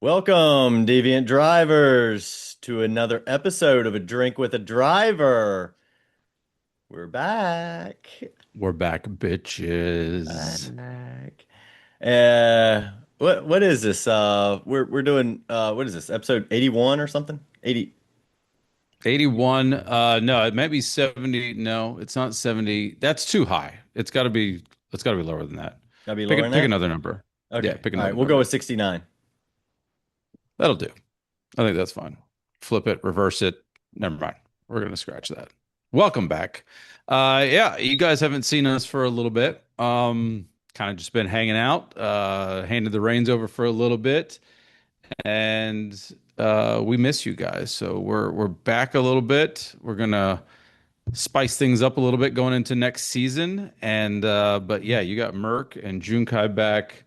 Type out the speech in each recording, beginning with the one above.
Welcome, deviant drivers, to another episode of A Drink with a Driver. We're back. We're back, bitches. Back. What is this? We're doing what is this? Episode 81 or something? 80. 81. No, it might be 70. No, it's not 70. That's too high. It's gotta be lower than that. Gotta be Pick lower than it, pick that. another number. Yeah, Okay. pick All right, another we'll go with number. 69. That'll do. I think that's fine. Flip it, reverse it. Never mind. We're gonna scratch that. Welcome back. Yeah, you guys haven't seen us for a little bit. Kind of just been hanging out, handed the reins over for a little bit. And we miss you guys. So we're back a little bit. We're gonna spice things up a little bit going into next season. And but yeah, you got Merc and Junkai back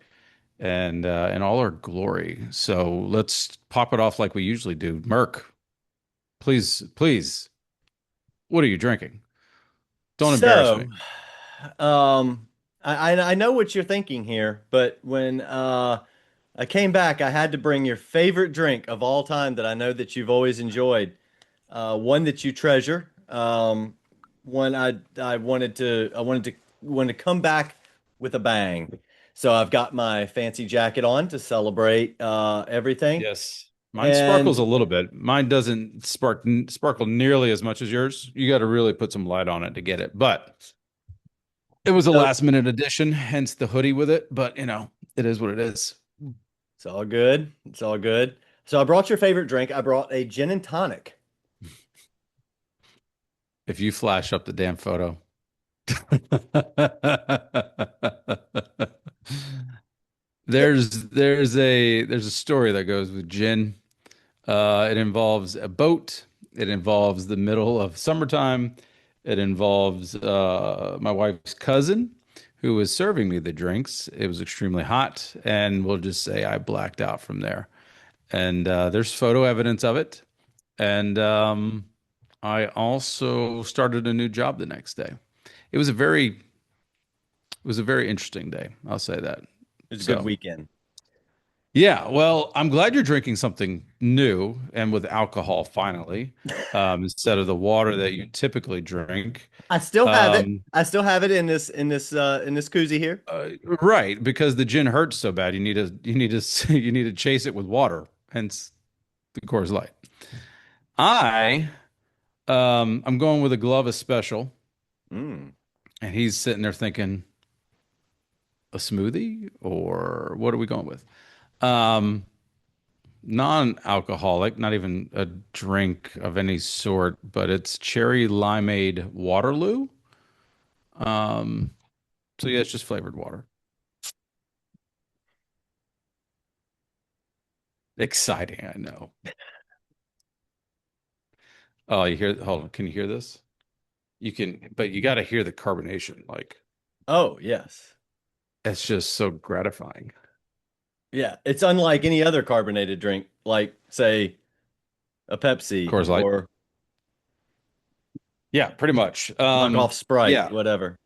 and in all our glory. So let's pop it off like we usually do. Merc, please, please, what are you drinking? Don't embarrass me. So, um, I know what you're thinking here, but when I came back, I had to bring your favorite drink of all time that I know that you've always enjoyed. One that you treasure. One I wanted to come back with a bang. So I've got my fancy jacket on to celebrate everything. Yes. Mine sparkles And a little bit. Mine doesn't sparkle nearly as much as yours. You got to really put some light on it to get it. But it was a so last minute addition, hence the hoodie with it. But it is what it is. it's all good. It's all good. So I brought your favorite drink. I brought a gin and tonic. If you flash up the damn photo. There's a story that goes with gin. It involves a boat. It involves the middle of summertime. It involves my wife's cousin who was serving me the drinks. It was extremely hot, and we'll just say I blacked out from there. And there's photo evidence of it. And I also started a new job the next day. It was a very, it was a very interesting day. I'll say that. It was a good So, weekend. yeah, well, I'm glad you're drinking something new and with alcohol finally, instead of the water that you typically drink. I still have it. Um, I still have it in this koozie here. right, because the gin hurts so bad, you need to chase it with water, hence the Coors Light. I I'm going with a Glovis special, Mm. and he's sitting there thinking, a smoothie or what are we going with? Um, Non-alcoholic, not even a drink of any sort, but it's cherry limeade Waterloo. Um, so yeah, it's just flavored water. Exciting, I know. Oh, hold on, can you hear this? You can, but you got to hear the carbonation. Like, Oh, yes. it's just so gratifying. Yeah, it's unlike any other carbonated drink, like say a Pepsi Coors Light. or Yeah, pretty much. knockoff Sprite, Yeah, whatever.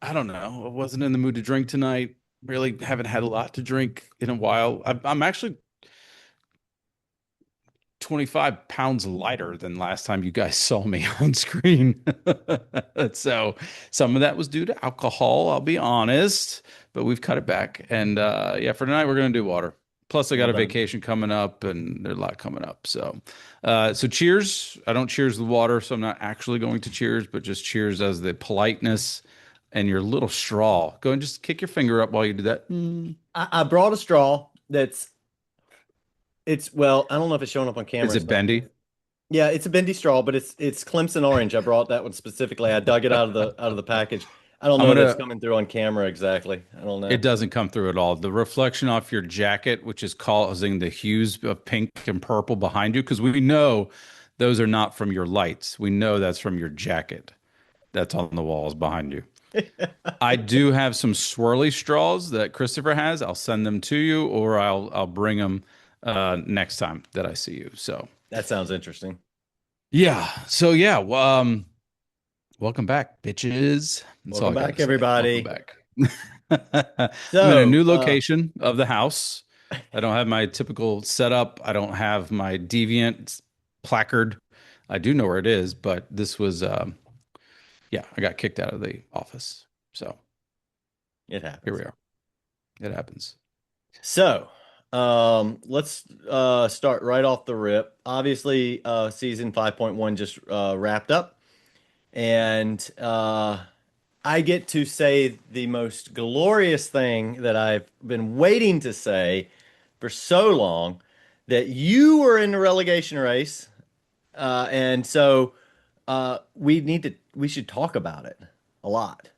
I don't know. I wasn't in the mood to drink tonight. Really haven't had a lot to drink in a while. I'm actually 25 pounds lighter than last time you guys saw me on screen. So some of that was due to alcohol, I'll be honest, but we've cut it back. And yeah, for tonight we're gonna do water. Plus, I got Well a done. vacation coming up and there's a lot coming up. So so cheers. I don't cheers the water, so I'm not actually going to cheers, but just cheers as the politeness and your little straw. Go and just kick your finger up while you do that. Mm. I brought a straw that's well, I don't know if it's showing up on Is camera. it bendy? Yeah, it's a bendy straw, but it's Clemson orange. I brought that one specifically. I dug it out of the package. I don't I'm know if that's gonna coming through on camera exactly. I don't It know. doesn't come through at all. The reflection off your jacket, which is causing the hues of pink and purple behind you, because we know those are not from your lights. We know that's from your jacket that's on the walls behind you. I do have some swirly straws that Christopher has. I'll send them to you, or I'll bring them next time that I see you. So That sounds interesting. yeah, welcome back, bitches. That's all Welcome I got back, to say. Welcome everybody. back. I'm in a So, new location of the house. I don't have my typical setup. I don't have my deviant placard. I do know where it is, but this was, yeah, I got kicked out of the office. So It here we happens. are. It happens. So, let's start right off the rip. Obviously, season 5.1 just wrapped up, and I get to say the most glorious thing that I've been waiting to say for so long, that you were in the relegation race, and so we should talk about it a lot.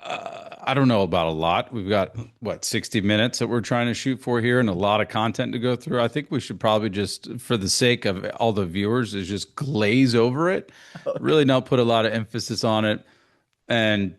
I don't know about a lot. We've got what 60 minutes that we're trying to shoot for here and a lot of content to go through. I think we should probably just, for the sake of all the viewers, is just glaze over it, really not put a lot of emphasis on it and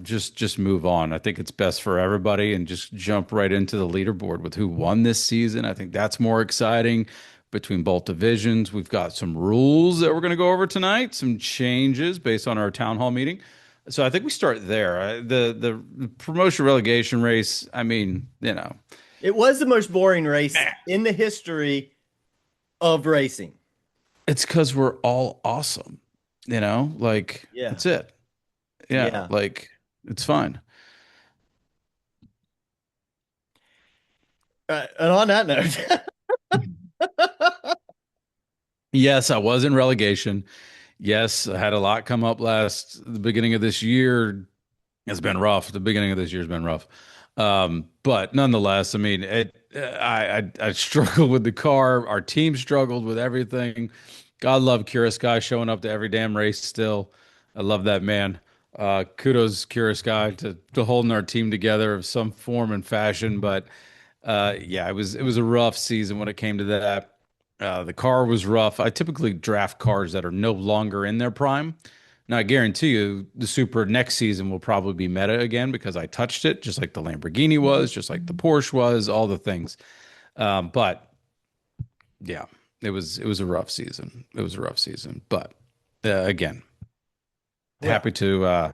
just move on. I think it's best for everybody and just jump right into the leaderboard with who won this season. I think that's more exciting between both divisions. We've got some rules that we're going to go over tonight, some changes based on our town hall meeting. So I think we start there. The promotion relegation race, I mean, It was the most boring race in the history of racing. it's because we're all awesome, like Yeah. that's it. Yeah, Yeah. like it's fine. And on that note, Yes, I was in relegation. Yes, I had a lot come up the beginning of this year. It's been rough. The beginning of this year's been rough. But nonetheless, I mean, I struggled with the car. Our team struggled with everything. God love Curious Guy showing up to every damn race still. I love that man. Kudos, Curious Guy, to holding our team together of some form and fashion. But yeah, it was a rough season when it came to that. The car was rough. I typically draft cars that are no longer in their prime. Now, I guarantee you the Supra next season will probably be meta again because I touched it, just like the Lamborghini was, just like the Porsche was, all the things. But yeah, it was a rough season. It was a rough season. But again, well, happy to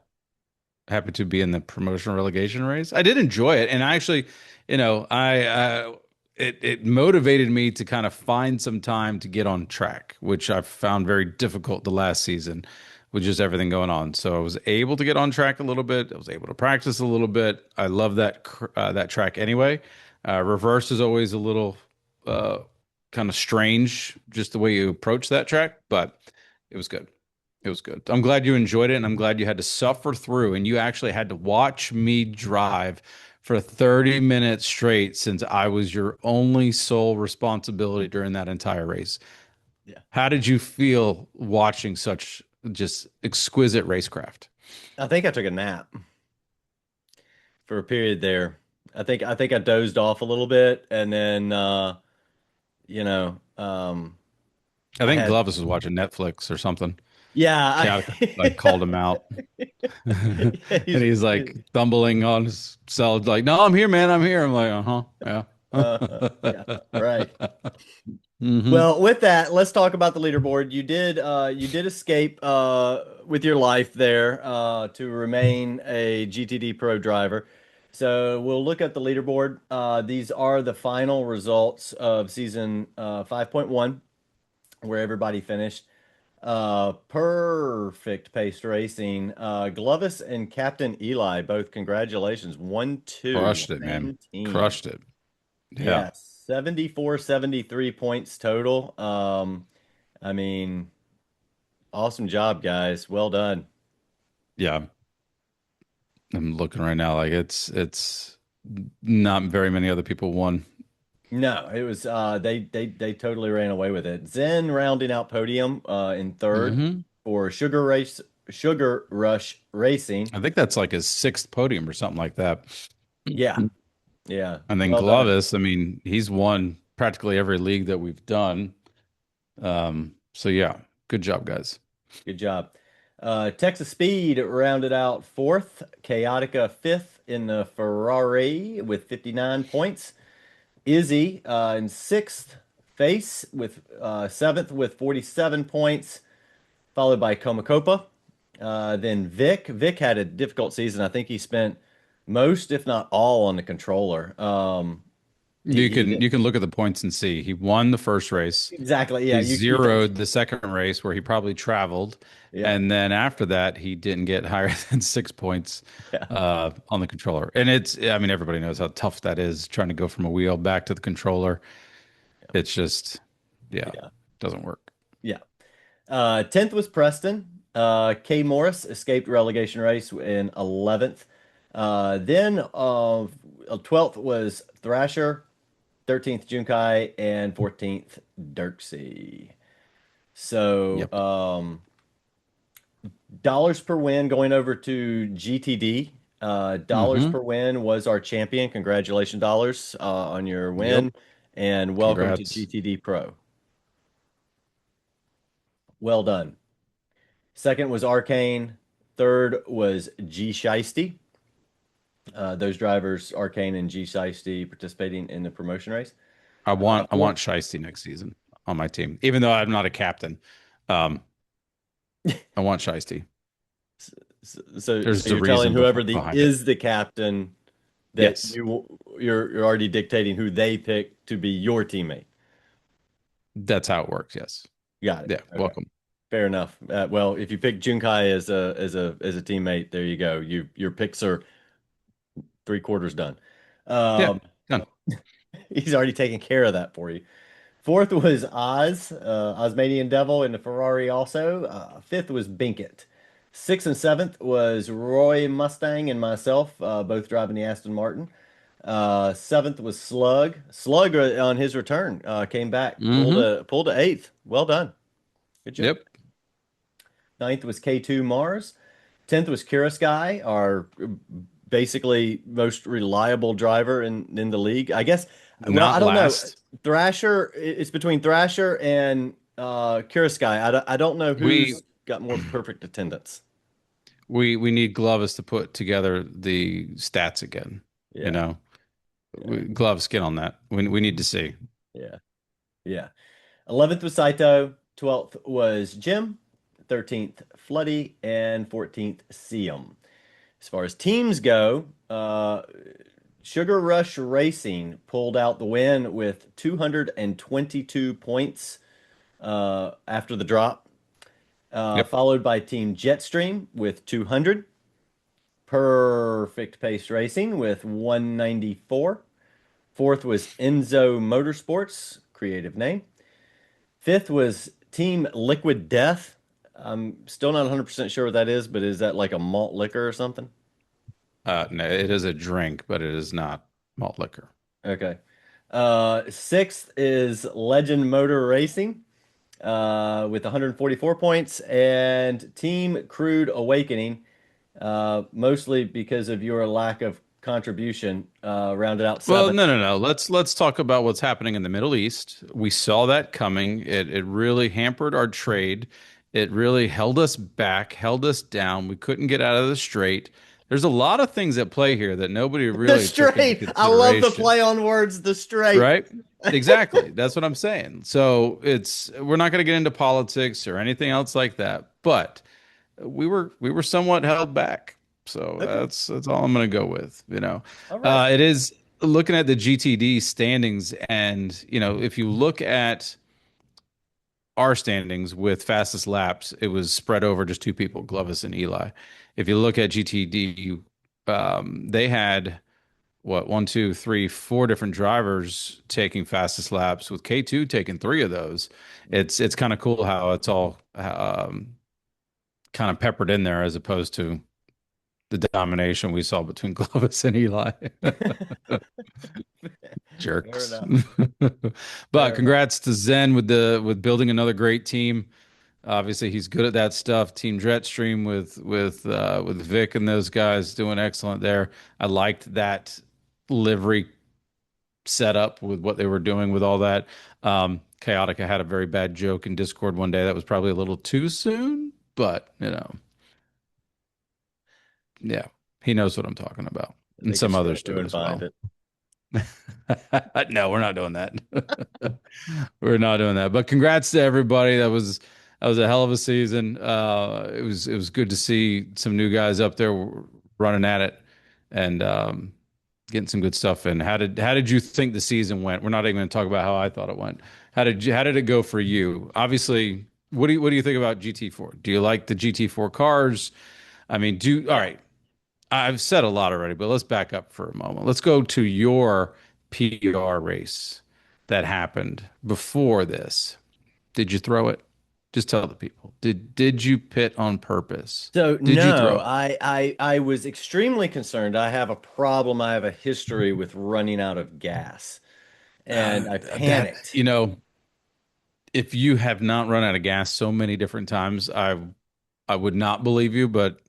happy to be in the promotional relegation race. I did enjoy it, and I actually, I it motivated me to kind of find some time to get on track, which I found very difficult the last season with just everything going on. So I was able to get on track a little bit. I was able to practice a little bit. I love that track anyway. Reverse is always a little uh, kind of strange, just the way you approach that track, but it was good. It was good. I'm glad you enjoyed it, and I'm glad you had to suffer through, and you actually had to watch me drive for 30 minutes straight since I was your only sole responsibility during that entire race. yeah. How did you feel watching such just exquisite racecraft? I think I took a nap for a period there. I think I dozed off a little bit, and then you know, I I think had Glovis was watching Netflix or something. yeah, Chaotic like called him out. And yeah, he's like stumbling on his cell, like, "No, I'm here, man. I'm here." I'm like, "Uh-huh. yeah, right. Yeah." hmm Well, with that, let's talk about the leaderboard. You did escape with your life there to remain a GTD Pro driver. So we'll look at the leaderboard. These are the final results of season 5.1, where everybody finished. Perfect paced racing. Glovis and Captain Eli, both congratulations. 1-2, Crushed it, man. same team. Crushed it. Yeah. Yeah, 74, 73 points total. I mean, awesome job, guys. Well done. Yeah. I'm looking right now like it's not very many other people won. No, it was they totally ran away with it. Zen rounding out podium in third hmm for Sugar Rush Racing. I think that's like his sixth podium or something like that. Yeah, yeah. And then Well done. Glavis, I mean, he's won practically every league that we've done. So yeah, good job, guys. Good job. Texas Speed rounded out fourth, Chaotica fifth in the Ferrari with 59 points. Izzy in sixth, Face with seventh with 47 points, followed by Komakopa. Then Vic. Vic had a difficult season. I think he spent most, if not all, on the controller. He You didn't. can look at the points and see he won the first race. Exactly. Yeah, He you can. zeroed the second race where he probably traveled, Yeah. and then after that he didn't get higher than 6 points Yeah. on the controller. And it's I mean everybody knows how tough that is trying to go from a wheel back to the controller. It's just yeah, Yeah. doesn't work. Yeah. 10th was Preston. Kay Morris escaped relegation race in 11th. Then 12th was Thrasher, 13th Junkai, and 14th Dirksey. So Yep. dollars per win going over to GTD. Dollars Mm-hmm. per win was our champion. Congratulations, dollars, on your Yep. win, and welcome to Congrats. GTD Pro. Well done. Second was Arcane. Third was G Shiesty. Those drivers, Arcane and G Shiesty, participating in the promotion race. I Fourth, want Shiesty next season on my team, even though I'm not a captain. Um, I want Shiesty. so There's a you're telling reason whoever the behind it. is the captain that Yes, you're already dictating who they pick to be your teammate. that's how it works. Yes. Got it. Yeah. Okay. Welcome. Fair enough. Well, if you pick Junkai as a teammate, there you go. Your picks are three quarters done. Yeah. Um, Done. he's already taken care of that for you. Fourth was Oz, Osmanian Devil in the Ferrari also. Fifth was Binkett. Sixth and seventh was Roy Mustang and myself, both driving the Aston Martin. Seventh was Slug. Slug on his return came back, Mm-hmm. pulled a eighth. Well done. Good job. Yep. Ninth was K2 Mars. 10th was Sky, our basically most reliable driver in the league. I guess, well, I Not don't know. last. Thrasher, it's between Thrasher and Sky. I don't know We who's got more perfect attendance. we need Glovis to put together the stats again. You Yeah, know, yeah, Gloves get on that. We need to see. yeah, yeah. 11th was Saito. 12th was Jim. 13th, Floody. And 14th, Siam. As far as teams go, Sugar Rush Racing pulled out the win with 222 points after the drop, Yep. followed by Team Jetstream with 200. Perfect Pace Racing with 194. Fourth was Enzo Motorsports, creative name. Fifth was Team Liquid Death. I'm still not 100% sure what that is, but is that like a malt liquor or something? No, it is a drink, but it is not malt liquor. Okay. Sixth is Legend Motor Racing with 144 points, and Team Crude Awakening, mostly because of your lack of contribution, rounded out Well, seventh. no. Let's talk about what's happening in the Middle East. We saw that coming. It really hampered our trade. It really held us back, held us down. We couldn't get out of the strait. There's a lot of things at play here that nobody The really took into straight. I love the consideration, play on words, the straight. right? Exactly. That's what I'm saying. So it's we're not going to get into politics or anything else like that, but we were somewhat held back. So Okay. that's all I'm going to go with, you know. All right. It is looking at the GTD standings and, you know, if you look at our standings with fastest laps, it was spread over just two people, Glovis and Eli. If you look at GTD, they had what one, two, three, four different drivers taking fastest laps, with K2 taking three of those. It's kind of cool how it's all kind of peppered in there as opposed to the domination we saw between Clovis and Eli. Fair Jerks. enough. But Fair enough. congrats to Zen with building another great team. Obviously, he's good at that stuff. Team Jetstream with Vic and those guys doing excellent there. I liked that livery setup with what they were doing with all that. Chaotica had a very bad joke in Discord one day that was probably a little too soon, but you know, yeah, he knows what I'm talking about, and They can some scroll others do through and as find well. it. No, we're not doing that. We're not doing that. But congrats to everybody. That was a hell of a season. It was good to see some new guys up there running at it and getting some good stuff in. How did you think the season went? We're not even going to talk about how I thought it went. How did it go for you? Obviously, what do you think about GT4? Do you like the GT4 cars? I mean, do all Yeah. right. I've said a lot already, but let's back up for a moment. Let's go to your PR race that happened before this. Did you throw it? Just tell the people. Did you pit on purpose? So Did you no, throw it? I was extremely concerned. I have a problem. I have a history with running out of gas, and I That, panicked. if you have not run out of gas so many different times, I would not believe you, but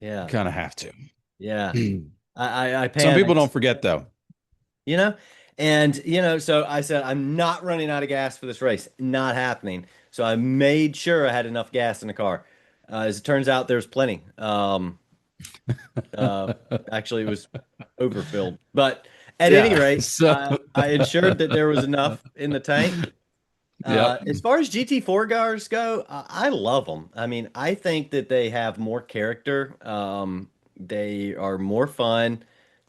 you Yeah, kind of have to. yeah. I Some people panicked, don't forget though. you know, and so I said I'm not running out of gas for this race. Not happening. So I made sure I had enough gas in the car. As it turns out, there's plenty. Uh, Actually, it was overfilled, but at any Yeah. rate, So, I ensured that there was enough in the tank. yep. As far as GT4 cars go, I love them. I mean, I think that they have more character. They are more fun.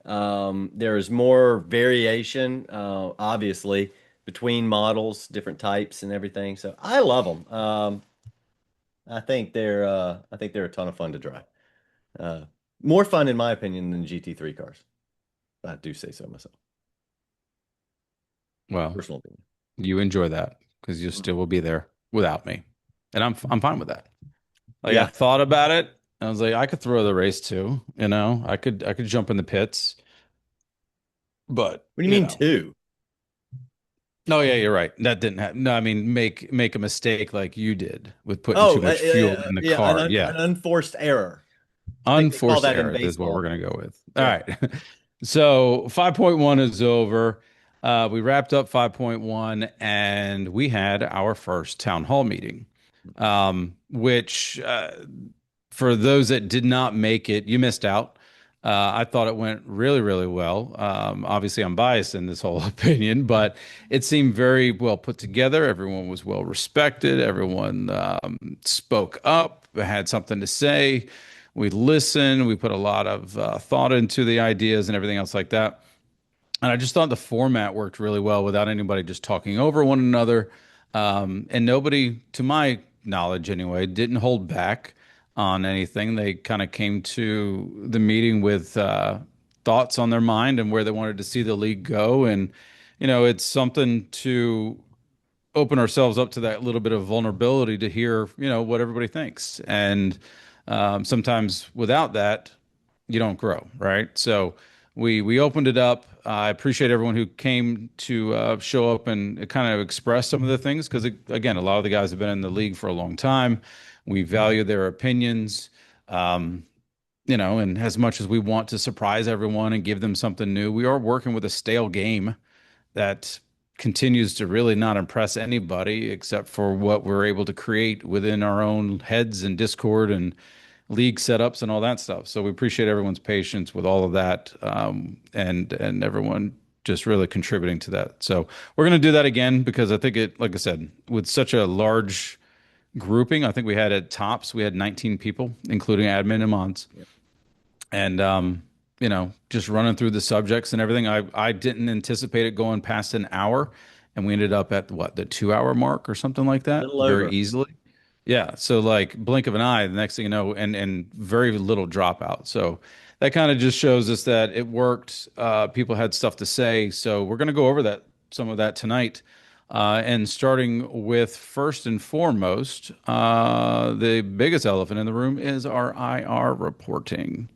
There is more variation, obviously, between models, different types, and everything. So I love them. I think they're a ton of fun to drive. Uh, More fun, in my opinion, than GT3 cars. I do say so myself. Well, Personal opinion. you enjoy that because you still will be there without me, and I'm fine with that. Like I Yeah. thought about it. I was like, I could throw the race too. I could jump in the pits, but What do you mean two? oh yeah, you're right. That didn't happen. No, I mean make a mistake like you did with putting too Oh, much fuel in the yeah, car. Yeah. an unforced error. I think they call Unforced that in error is what we're baseball. going to go with. All Yeah. right. So 5.1 is over. We wrapped up 5.1 and we had our first town hall meeting, which for those that did not make it, you missed out. I thought it went really, really well. Obviously, I'm biased in this whole opinion, but it seemed very well put together. Everyone was well respected. Everyone spoke up, had something to say. We listened. We put a lot of thought into the ideas and everything else like that. And I just thought the format worked really well without anybody just talking over one another. And nobody, to my knowledge anyway, didn't hold back on anything. They kind of came to the meeting with thoughts on their mind and where they wanted to see the league go. And, it's something to open ourselves up to that little bit of vulnerability to hear, what everybody thinks. And sometimes without that, you don't grow, right? So we opened it up. I appreciate everyone who came to show up and kind of express some of the things because again, a lot of the guys have been in the league for a long time. We value their opinions. Um, and as much as we want to surprise everyone and give them something new, we are working with a stale game that continues to really not impress anybody except for what we're able to create within our own heads and Discord and league setups and all that stuff. So we appreciate everyone's patience with all of that, and everyone just really contributing to that. So we're going to do that again because I think like I said, with such a large grouping, I think we had at tops we had 19 people, including admin and mods, Yeah. and just running through the subjects and everything. I didn't anticipate it going past an hour, and we ended up at what, the 2 hour mark or something like A that, little very over. easily. Yeah, so like blink of an eye, the next thing you know, and very little dropout. So that kind of just shows us that it worked. People had stuff to say, so we're going to go over some of that tonight. And starting with first and foremost, the biggest elephant in the room is our IR reporting.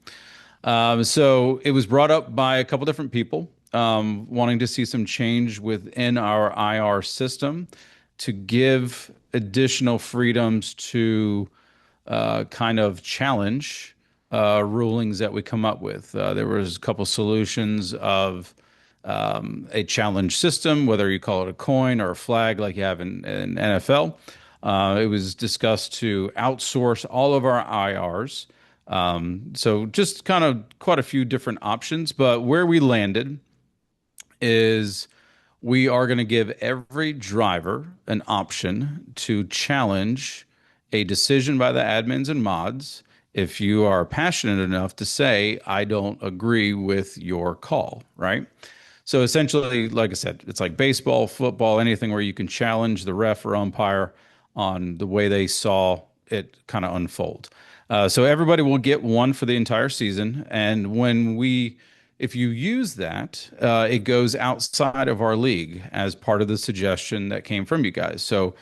So it was brought up by a couple different people wanting to see some change within our IR system to give additional freedoms to kind of challenge rulings that we come up with. There was a couple solutions of a challenge system, whether you call it a coin or a flag like you have in NFL. It was discussed to outsource all of our IRs. So just kind of quite a few different options, but where we landed is we are going to give every driver an option to challenge a decision by the admins and mods if you are passionate enough to say, I don't agree with your call, right? So essentially, like I said, it's like baseball, football, anything where you can challenge the ref or umpire on the way they saw it kind of unfold. So everybody will get one for the entire season. And if you use that, it goes outside of our league as part of the suggestion that came from you guys. So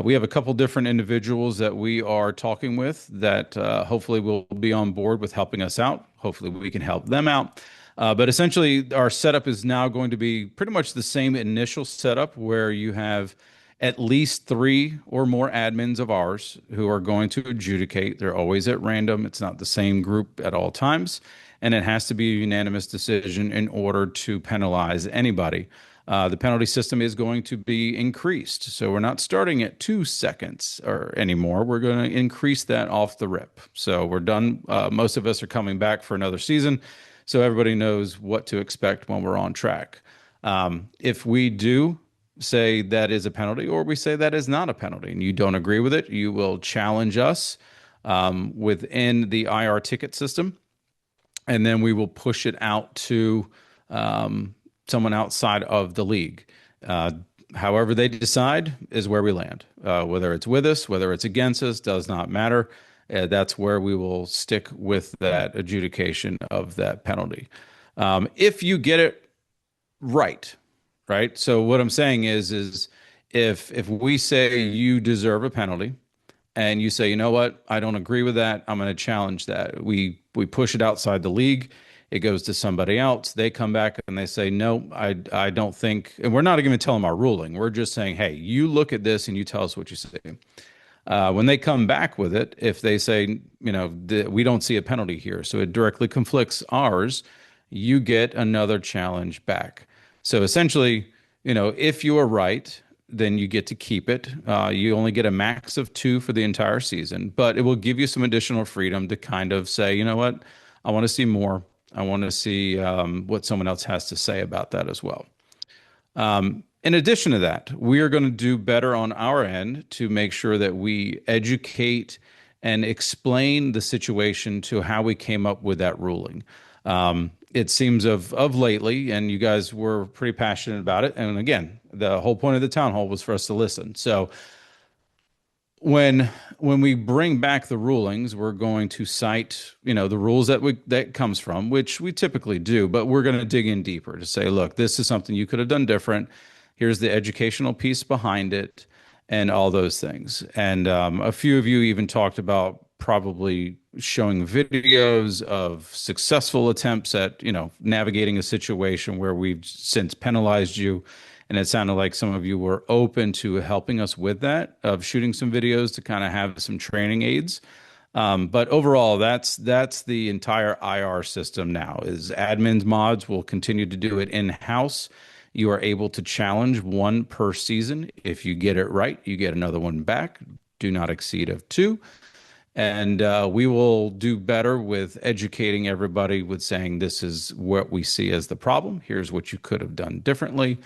we have a couple different individuals that we are talking with that hopefully will be on board with helping us out. Hopefully, we can help them out. But essentially, our setup is now going to be pretty much the same initial setup where you have at least three or more admins of ours who are going to adjudicate. They're always at random, it's not the same group at all times. And it has to be a unanimous decision in order to penalize anybody. The penalty system is going to be increased. So we're not starting at 2 seconds or anymore. We're going to increase that off the rip. So we're done. Most of us are coming back for another season. So everybody knows what to expect when we're on track. If we do say that is a penalty or we say that is not a penalty and you don't agree with it, you will challenge us within the IR ticket system. And then we will push it out to someone outside of the league. Uh, However they decide is where we land. Whether it's with us, whether it's against us, does not matter. That's where we will stick with that adjudication of that penalty. If you get it right, right. So what I'm saying is if we say you deserve a penalty, and you say, you know what, I don't agree with that. I'm going to challenge that. We push it outside the league. It goes to somebody else. They come back and they say, no, I don't think. And we're not even telling them our ruling. We're just saying, hey, you look at this and you tell us what you say. When they come back with it, if they say, we don't see a penalty here, so it directly conflicts ours, you get another challenge back. So essentially, if you are right, then you get to keep it. You only get a max of two for the entire season, but it will give you some additional freedom to kind of say, you know what, I want to see more. I want to see what someone else has to say about that as well. In addition to that, we are going to do better on our end to make sure that we educate and explain the situation to how we came up with that ruling. It seems of lately, and you guys were pretty passionate about it. And again, the whole point of the town hall was for us to listen. So when we bring back the rulings, we're going to cite, the rules that comes from, which we typically do, but we're going to dig in deeper to say, look, this is something you could have done different. Here's the educational piece behind it, and all those things. And a few of you even talked about probably showing videos of successful attempts at, navigating a situation where we've since penalized you. And it sounded like some of you were open to helping us with that, of shooting some videos to kind of have some training aids. But overall, that's the entire IR system now. Is admins mods will continue to do it in house. You are able to challenge one per season. If you get it right, you get another one back. Do not exceed of two. And we will do better with educating everybody with saying this is what we see as the problem. Here's what you could have done differently,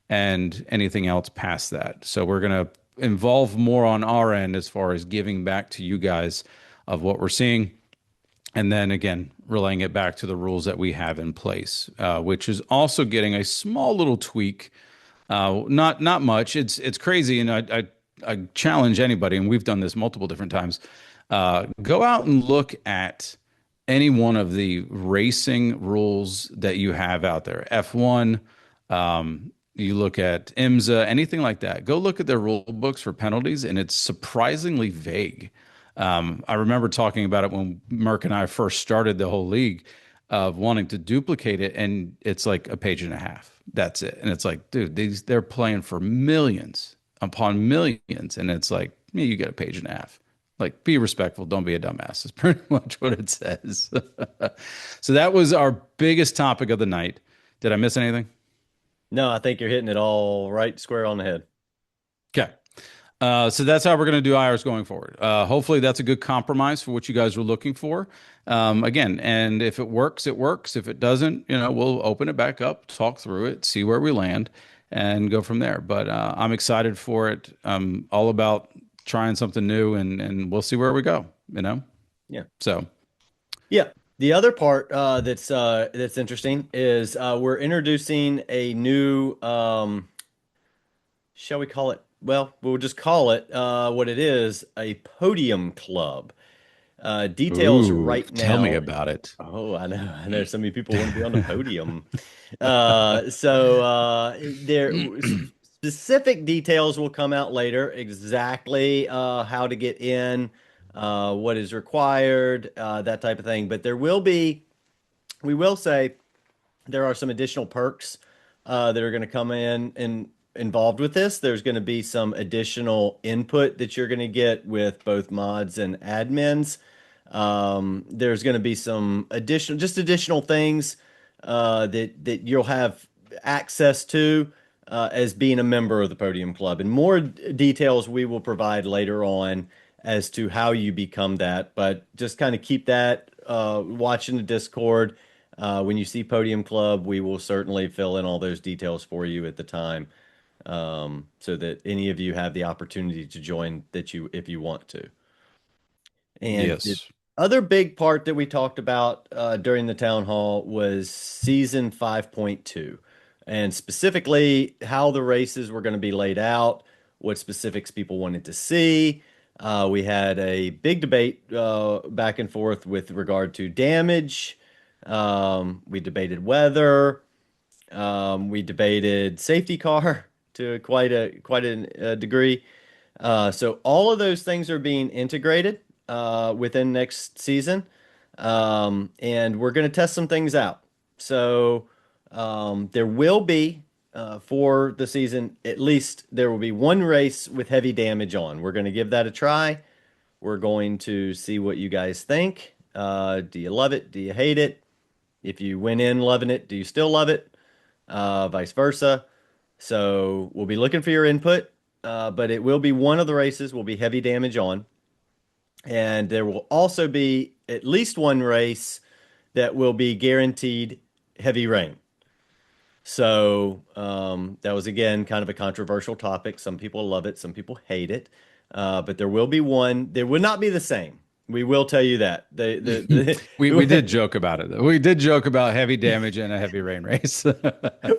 and anything else past that. So we're going to involve more on our end as far as giving back to you guys of what we're seeing. And then again, relaying it back to the rules that we have in place, which is also getting a small little tweak. Not much. It's crazy, and I challenge anybody, and we've done this multiple different times. Go out and look at any one of the racing rules that you have out there. F1, you look at IMSA, anything like that. Go look at their rule books for penalties, and it's surprisingly vague. I remember talking about it when Merck and I first started the whole league of wanting to duplicate it, and it's like a page and a half. That's it. And it's like, dude, they're playing for millions upon millions, and it's like, yeah, you get a page and a half. Like, be respectful, don't be a dumbass. Is pretty much what it says. So that was our biggest topic of the night. Did I miss anything? No, I think you're hitting it all right square on the head. Okay. So that's how we're going to do IRs going forward. Hopefully, that's a good compromise for what you guys were looking for. Again, and if it works, it works. If it doesn't, we'll open it back up, talk through it, see where we land, and go from there. But I'm excited for it. I'm all about trying something new, and we'll see where we go. Yeah. So, Yeah. The other part that's interesting is we're introducing a new shall we call it? Well, we'll just call it what it is, a podium club. Details ooh, right tell me now. about it. Oh, I know. I know so many people want to be on the podium. There specific details will come out later, exactly how to get in, what is required, that type of thing. But we will say there are some additional perks that are going to come in and involved with this. There's going to be some additional input that you're going to get with both mods and admins. There's going to be some additional things that you'll have access to as being a member of the Podium Club, and more details we will provide later on as to how you become that. But just kind of keep that watching the Discord. When you see Podium Club, we will certainly fill in all those details for you at the time, so that any of you have the opportunity to join that you if you want to. And the Yes. other big part that we talked about during the town hall was season 5.2, and specifically how the races were going to be laid out, what specifics people wanted to see. We had a big debate back and forth with regard to damage. We debated weather. We debated safety car to quite a degree. So all of those things are being integrated within next season, and we're going to test some things out. So there will be for the season at least there will be one race with heavy damage on. We're going to give that a try. We're going to see what you guys think. Do you love it? Do you hate it? If you went in loving it, do you still love it? Vice versa. So we'll be looking for your input, but it will be one of the races will be heavy damage on, and there will also be at least one race that will be guaranteed heavy rain. So that was again kind of a controversial topic. Some people love it, some people hate it, but there will be one. There will not be the same. We will tell you that. We did joke about it though. We did joke about heavy damage and a heavy rain race.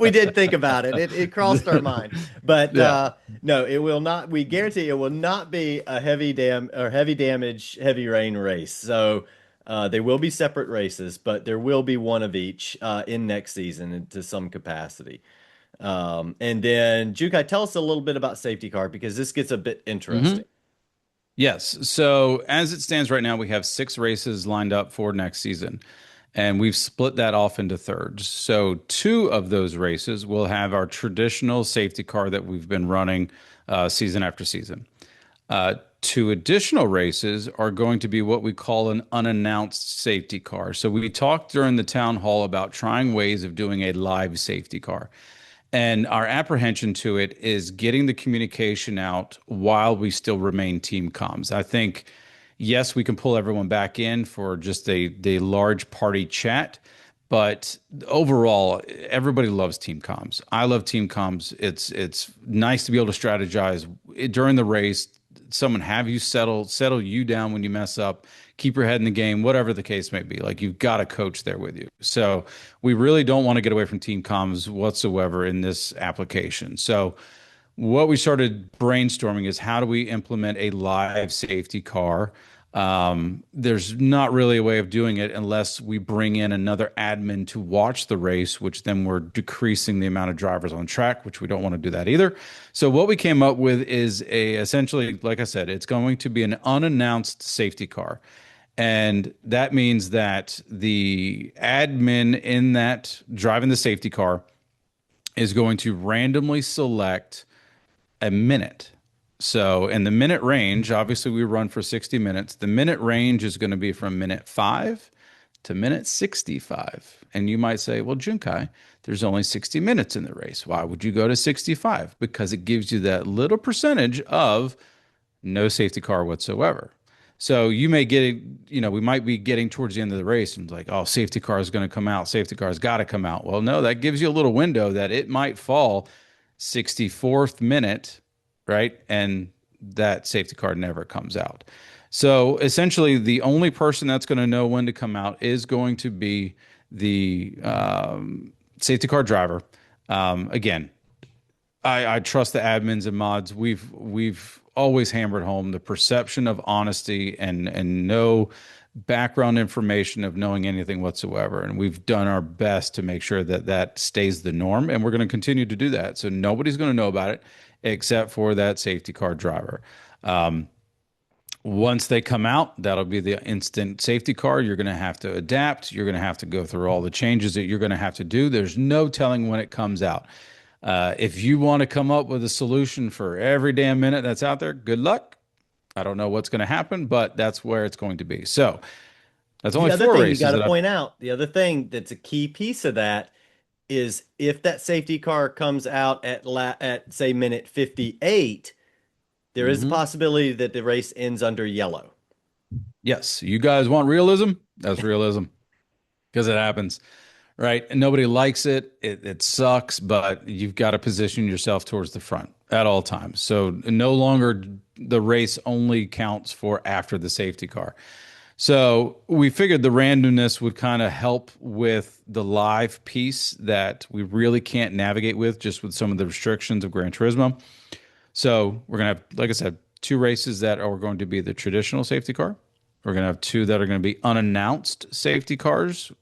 we did think about it. It crossed our mind, but Yeah. no, it will not. We guarantee it will not be a heavy damage, heavy rain race. So they will be separate races, but there will be one of each in next season to some capacity. And then Jukai, tell us a little bit about safety car because this gets a bit hmm interesting. Yes. So as it stands right now, we have 6 races lined up for next season, and we've split that off into thirds. So 2 of those races will have our traditional safety car that we've been running season after season. 2 additional races are going to be what we call an unannounced safety car. So we talked during the town hall about trying ways of doing a live safety car. And our apprehension to it is getting the communication out while we still remain team comms. I think, yes, we can pull everyone back in for just a large party chat, but overall, everybody loves team comms. I love team comms. It's nice to be able to strategize during the race. Someone have you settle you down when you mess up, keep your head in the game, whatever the case may be. Like you've got a coach there with you. So we really don't want to get away from team comms whatsoever in this application. So what we started brainstorming is how do we implement a live safety car. There's not really a way of doing it unless we bring in another admin to watch the race, which then we're decreasing the amount of drivers on track, which we don't want to do that either. So what we came up with is a essentially, like I said, it's going to be an unannounced safety car. And that means that the admin in that driving the safety car is going to randomly select a minute. So, in the minute range, obviously we run for 60 minutes. The minute range is going to be from minute 5 to minute 65. And you might say, well, Junkai, there's only 60 minutes in the race. Why would you go to 65? Because it gives you that little percentage of no safety car whatsoever. So you may get, we might be getting towards the end of the race and like, oh, safety car is going to come out. Safety car has got to come out. Well, no, that gives you a little window that it might fall 64th minute, right? And that safety car never comes out. So essentially, the only person that's going to know when to come out is going to be the safety car driver. Again, I trust the admins and mods. We've always hammered home the perception of honesty and no background information of knowing anything whatsoever. And we've done our best to make sure that that stays the norm, and we're going to continue to do that. So nobody's going to know about it except for that safety car driver. Once they come out, that'll be the instant safety car. You're going to have to adapt. You're going to have to go through all the changes that you're going to have to do. There's no telling when it comes out. If you want to come up with a solution for every damn minute that's out there, good luck. I don't know what's going to happen, but that's where it's going to be. So that's The only other four thing you got races to that I've. point out, the other thing that's a key piece of that is if that safety car comes out at say minute 58, there is a Mhm. possibility that the race ends under yellow. Yes, you guys want realism? That's realism because it happens, right? And nobody likes it. It sucks, but you've got to position yourself towards the front at all times. So no longer the race only counts for after the safety car. So we figured the randomness would kind of help with the live piece that we really can't navigate with just with some of the restrictions of Gran Turismo. So we're going to have, like I said, two races that are going to be the traditional safety car. We're going to have two that are going to be unannounced safety cars.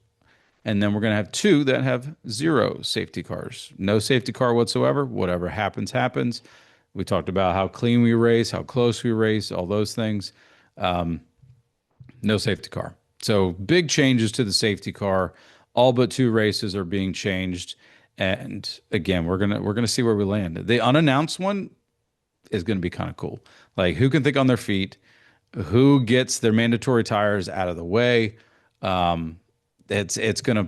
And then we're going to have two that have zero safety cars. No safety car whatsoever. Whatever happens, happens. We talked about how clean we race, how close we race, all those things. No safety car. So big changes to the safety car. All but two races are being changed. And again, we're gonna see where we land. The unannounced one is going to be kind of cool. Like who can think on their feet, who gets their mandatory tires out of the way. Um, it's gonna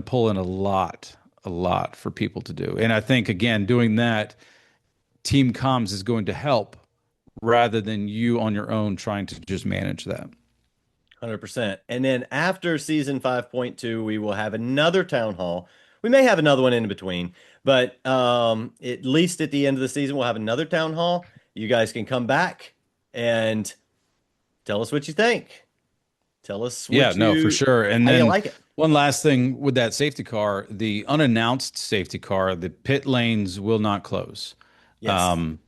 pull in a lot for people to do. And I think again, doing that, team comms is going to help rather than you on your own trying to just manage that. 100%. And then after season 5.2, we will have another town hall. We may have another one in between, but at least at the end of the season, we'll have another town hall. You guys can come back and tell us what you think. Tell us Yeah, no, for sure. And how you then like it. one last thing with that safety car, the unannounced safety car, the pit lanes will not close. Yes, Um,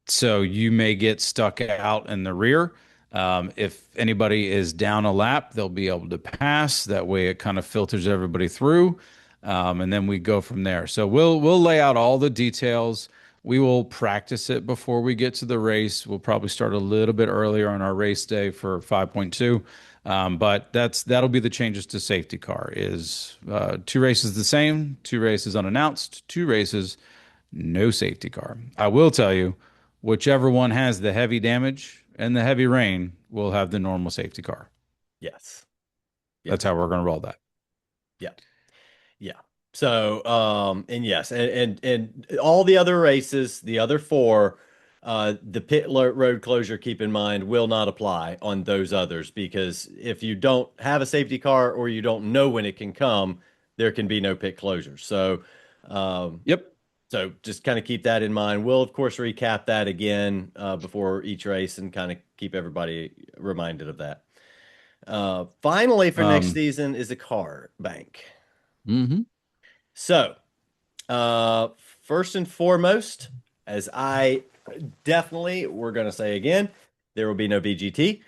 so you may get stuck out in the rear. If anybody is down a lap, they'll be able to pass. That way, it kind of filters everybody through, and then we go from there. So we'll lay out all the details. We will practice it before we get to the race. We'll probably start a little bit earlier on our race day for 5.2. But that'll be the changes to safety car is two races the same, two races unannounced, two races no safety car. I will tell you, whichever one has the heavy damage and the heavy rain will have the normal safety car. yes, yeah, That's how we're going to roll that. yeah. Yeah. So, and yes, and all the other races, the other four, the road closure, keep in mind, will not apply on those others because if you don't have a safety car or you don't know when it can come, there can be no pit closure. Um, Yep. so just kind of keep that in mind. We'll of course recap that again before each race and kind of keep everybody reminded of that. Finally, for next Um, season is a car bank. mhm. So. Uh, First and foremost, as I definitely, we're going to say again, there will be no BGT.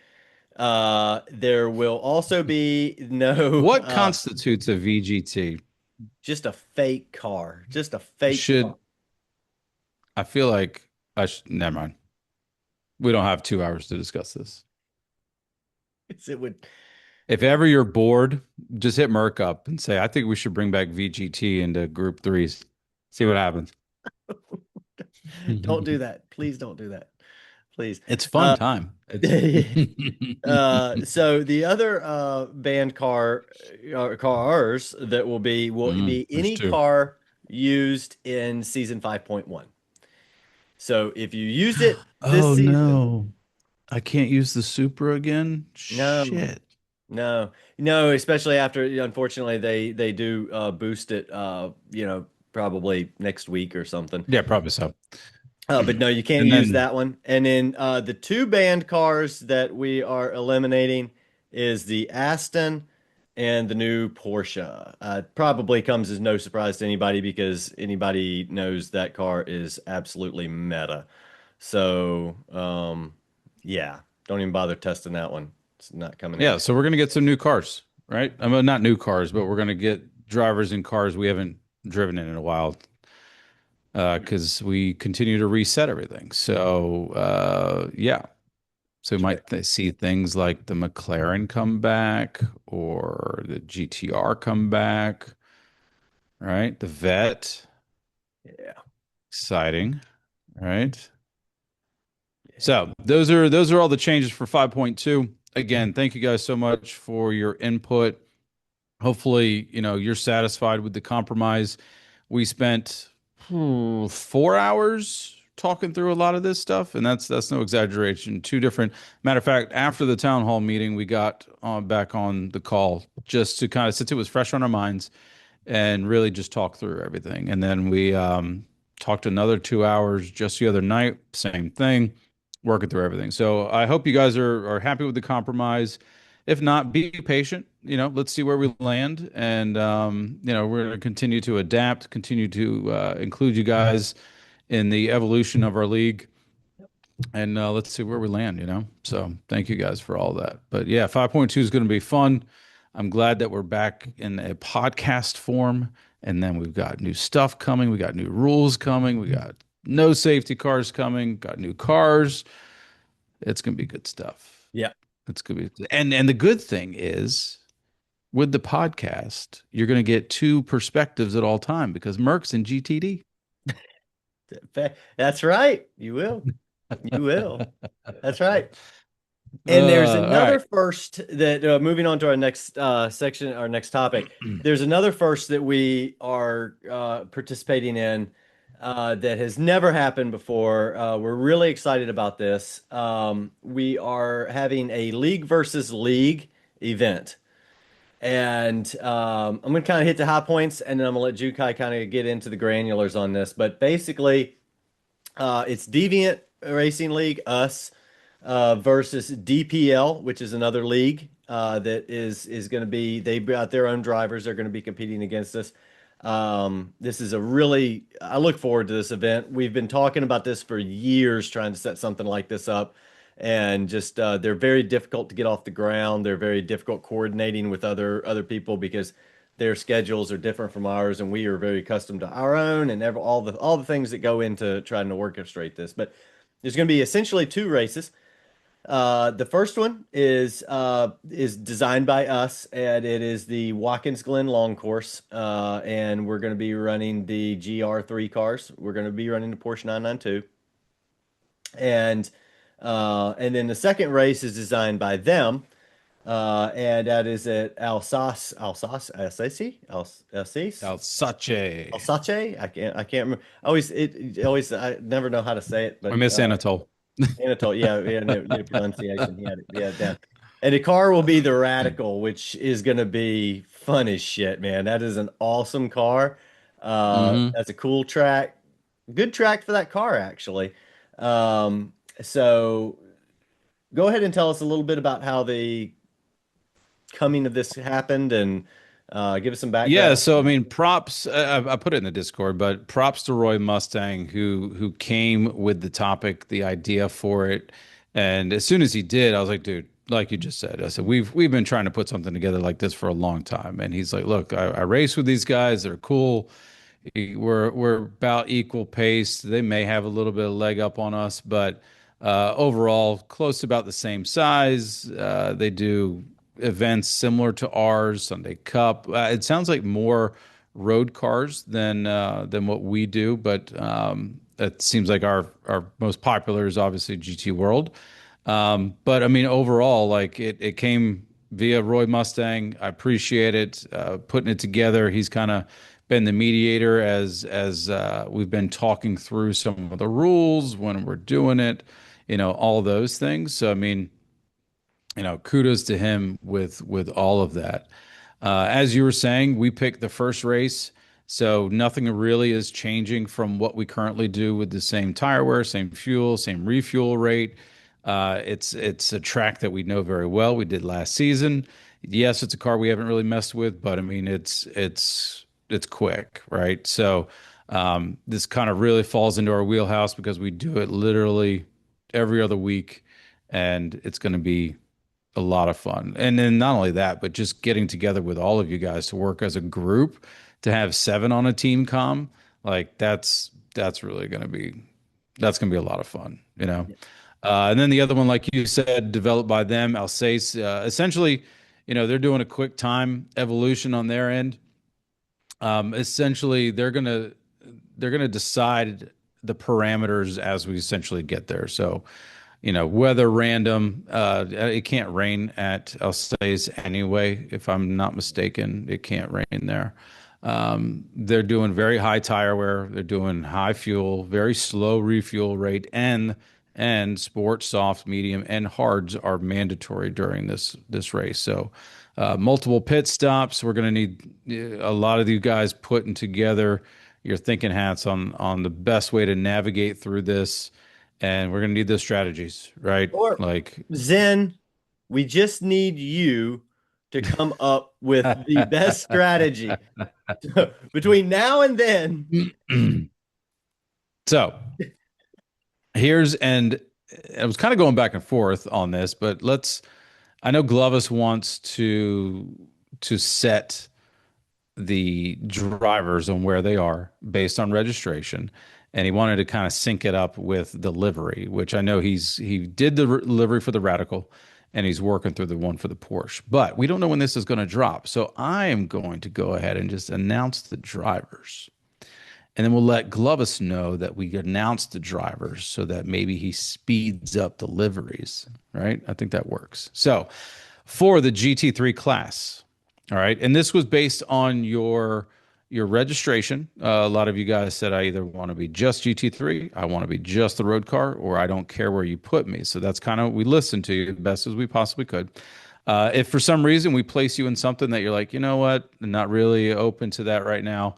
There will also be no, What constitutes a VGT? just a fake car, just a fake car. Should I feel like never mind. We don't have 2 hours to discuss this. It would, If ever you're bored, just hit Merc up and say, I think we should bring back VGT into group threes. See what happens. don't do that. Please don't do that. Please. It's fun Uh, time. It's so the other banned cars that will be there's any two. car used in season 5.1. So if you used it this Oh season, no. I can't use the Supra again. no, Shit. no, especially after unfortunately they do boost it probably next week or something. Yeah, probably so. But no, you can't And use then that one. And then the two banned cars that we are eliminating is the Aston and the new Porsche. Probably comes as no surprise to anybody because anybody knows that car is absolutely meta. So, yeah, don't even bother testing that one. It's not coming in. yeah, so we're gonna get some new cars, right? I mean, not new cars, but we're gonna get drivers in cars we haven't driven in a while, because we continue to reset everything. So yeah, so we might see things like the McLaren come back or the GTR come back, right? The Vet, Yeah, exciting, right? yeah. So those are all the changes for 5.2. Again, thank you guys so much for your input. Hopefully, you're satisfied with the compromise. We spent 4 hours talking through a lot of this stuff, and that's no exaggeration. Two different, matter of fact, after the town hall meeting, we got back on the call just to kind of, since it was fresh on our minds, and really just talk through everything. And then we talked another 2 hours just the other night, same thing, working through everything. So I hope you guys are happy with the compromise. If not, be patient. Let's see where we land, and we're going to continue to adapt, continue to include you guys in the evolution of our league, and let's see where we land. So thank you guys for all that. But yeah, 5.2 is going to be fun. I'm glad that we're back in a podcast form, and then we've got new stuff coming. We got new rules coming. We got no safety cars coming. Got new cars. It's going to be good stuff. Yeah. It's going to be, and the good thing is with the podcast, you're going to get two perspectives at all time because Merck's in GTD. That's right. You will. You will. That's right. And there's All another right. first that moving on to our next section, our next topic. There's another first that we are participating in that has never happened before. We're really excited about this. We are having a league versus league event. And I'm going to kind of hit the high points and then I'm going to let Jukai kind of get into the granulars on this. But basically, it's Deviant Racing League, us, versus DPL, which is another league that is going to be. They've got their own drivers. They're going to be competing against us. This is a really. I look forward to this event. We've been talking about this for years, trying to set something like this up, and just they're very difficult to get off the ground. They're very difficult coordinating with other people because their schedules are different from ours, and we are very accustomed to our own and all the things that go into trying to orchestrate this. But there's going to be essentially two races. The first one is designed by us, and it is the Watkins Glen Long Course. And we're going to be running the GR3 cars. We're going to be running the Porsche 992, and then the second race is designed by them, and that is at Alsace, Alsace. Alsace. I can't remember. I never know how to say it, I but miss Anatole. Anatole, yeah, yeah, no, the pronunciation, he had it down. And the car will be the Radical, which is going to be fun as shit, man. That is an awesome car. Hmm. That's a cool track, good track for that car, actually. So go ahead and tell us a little bit about how the coming of this happened, and give us some Yeah, background. so I mean, props. I put it in the Discord, but props to Roy Mustang who came with the topic, the idea for it, and as soon as he did, I was like, dude, like you just said, I said we've been trying to put something together like this for a long time, and he's like, look, I race with these guys, they're cool. We're about equal pace. They may have a little bit of leg up on us, but overall, close to about the same size. They do events similar to ours, Sunday Cup. It sounds like more road cars than what we do, but it seems like our most popular is obviously GT World. But I mean, overall, like it came via Roy Mustang. I appreciate it, putting it together. He's kind of been the mediator as we've been talking through some of the rules when we're doing it, all those things. So I mean, kudos to him with all of that. As you were saying, we picked the first race So nothing really is changing from what we currently do with the same tire wear, same fuel, same refuel rate. It's a track that we know very well. We did last season. Yes, it's a car we haven't really messed with, but I mean it's quick, right? So this kind of really falls into our wheelhouse because we do it literally every other week, and it's going to be a lot of fun. And then not only that, but just getting together with all of you guys to work as a group to have seven on a team comm, like that's really going to be that's going to be a lot of fun, you know. Yeah. And then the other one, like you said, developed by them, Alsace. Essentially, you know, they're doing a quick time evolution on their end. Essentially, they're gonna decide the parameters as we essentially get there. So, you know, weather random. It can't rain at Alsace anyway, if I'm not mistaken. It can't rain there. They're doing very high tire wear. They're doing high fuel, very slow refuel rate, and sport, soft, medium, and hards are mandatory during this race. So, multiple pit stops. We're going to need a lot of you guys putting together your thinking hats on the best way to navigate through this, and we're going to need those strategies, right? Or Like, Zen, we just need you to come up with the best strategy between now and then. so here's and I was kind of going back and forth on this, but I know Glovis wants to set the drivers on where they are based on registration, and he wanted to kind of sync it up with the livery, which I know he did the livery for the Radical, and he's working through the one for the Porsche. But we don't know when this is going to drop, so I am going to go ahead and just announce the drivers. And then we'll let Glovis know that we announced the drivers so that maybe he speeds up the liveries, right? I think that works. So for the GT3 class, all right, and this was based on your registration. A lot of you guys said I either want to be just GT3, I want to be just the road car, or I don't care where you put me. So that's kind of we listened to you the best as we possibly could. If for some reason we place you in something that you're like, you know what, I'm not really open to that right now,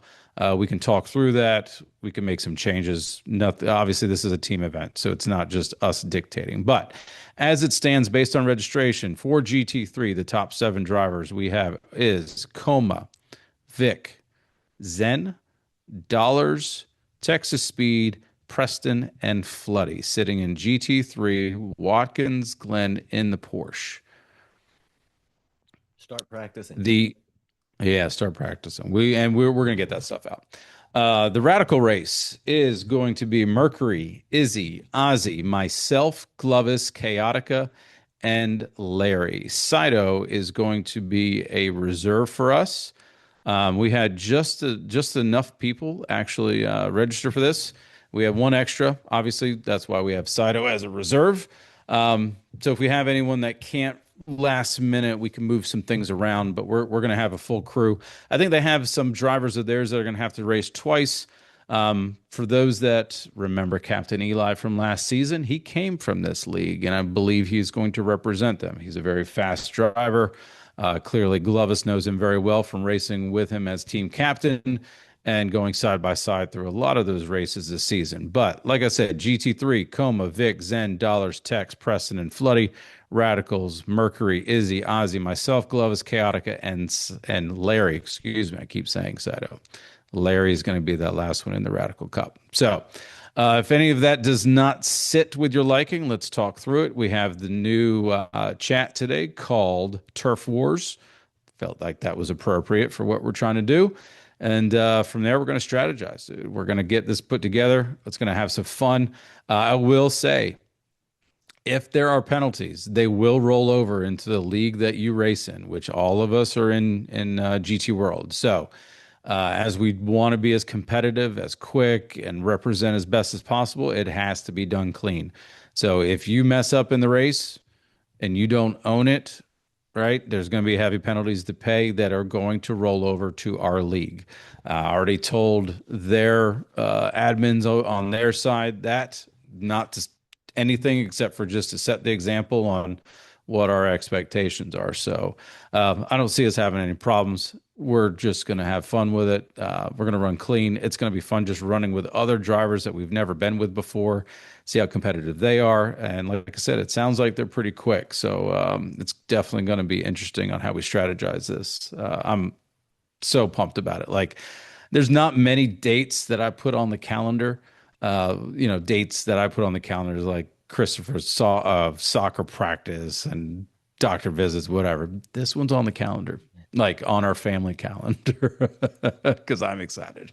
we can talk through that. We can make some changes. Nothing, obviously, this is a team event, so it's not just us dictating. But as it stands, based on registration for GT3, the top seven drivers we have is Coma, Vic, Zen, Dollars, Texas Speed, Preston, and Floody, sitting in GT3. Watkins, Glenn in the Porsche. Start practicing. The Yeah, start practicing. We're gonna get that stuff out. The radical race is going to be Mercury, Izzy, Ozzy, myself, Glovis, Chaotica, and Larry. Saito is going to be a reserve for us. We had just enough people actually register for this. We have one extra. Obviously, that's why we have Saito as a reserve. So if we have anyone that can't last minute, we can move some things around, but we're going to have a full crew. I think they have some drivers of theirs that are going to have to race twice. For those that remember Captain Eli from last season, he came from this league, and I believe he's going to represent them. He's a very fast driver. Clearly, Glovis knows him very well from racing with him as team captain and going side by side through a lot of those races this season. But like I said, GT3, Coma, Vic, Zen, Dollars, Tex, Preston, and Floody, Radicals, Mercury, Izzy, Ozzy, myself, Glovis, Chaotica, and Larry. Excuse me, I keep saying Saito. Larry is going to be that last one in the Radical Cup. So, if any of that does not sit with your liking, let's talk through it. We have the new chat today called Turf Wars. Felt like that was appropriate for what we're trying to do. And from there, we're going to strategize. We're going to get this put together. It's going to have some fun. I will say, if there are penalties, they will roll over into the league that you race in, which all of us are in GT World. So, as we want to be as competitive, as quick, and represent as best as possible, it has to be done clean. So if you mess up in the race and you don't own it, right, there's going to be heavy penalties to pay that are going to roll over to our league. I already told their admins on their side that not to anything except for just to set the example on what our expectations are. So I don't see us having any problems. we're just going to have fun with it. We're going to run clean. It's going to be fun just running with other drivers that we've never been with before, see how competitive they are. And like I said, it sounds like they're pretty quick. So it's definitely going to be interesting on how we strategize this. I'm so pumped about it. Like, there's not many dates that I put on the calendar. Dates that I put on the calendar is like Christopher's soccer practice and doctor visits, whatever. This one's on the calendar, like on our family calendar, because I'm excited.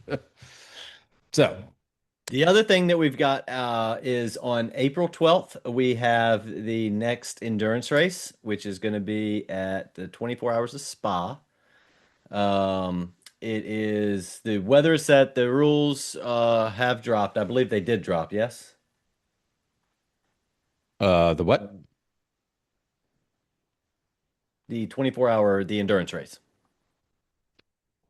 So, The other thing that we've got is on April 12th, we have the next endurance race, which is going to be at the 24 Hours of Spa. It is the weather is set. The rules have dropped. I believe they did drop. Yes, the what? the 24-hour the endurance race.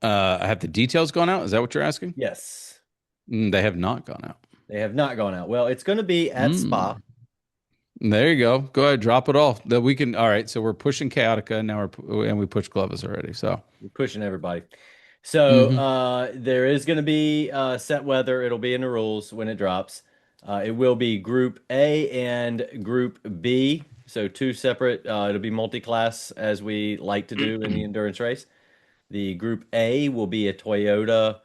I have the details gone out. Is that what you're asking? Yes, They have not gone out. they have not gone out. Well, it's going to be at Spa. Mm. There you go. Go ahead, drop it all. That we can. All right. So we're pushing Chaotica now. We pushed Glovis already. So. We're pushing everybody. So Hmm. there is going to be set weather. It'll be in the rules when it drops. It will be Group A and Group B. So two separate. It'll be multi-class as we like to do in the endurance race. The Group A will be a Toyota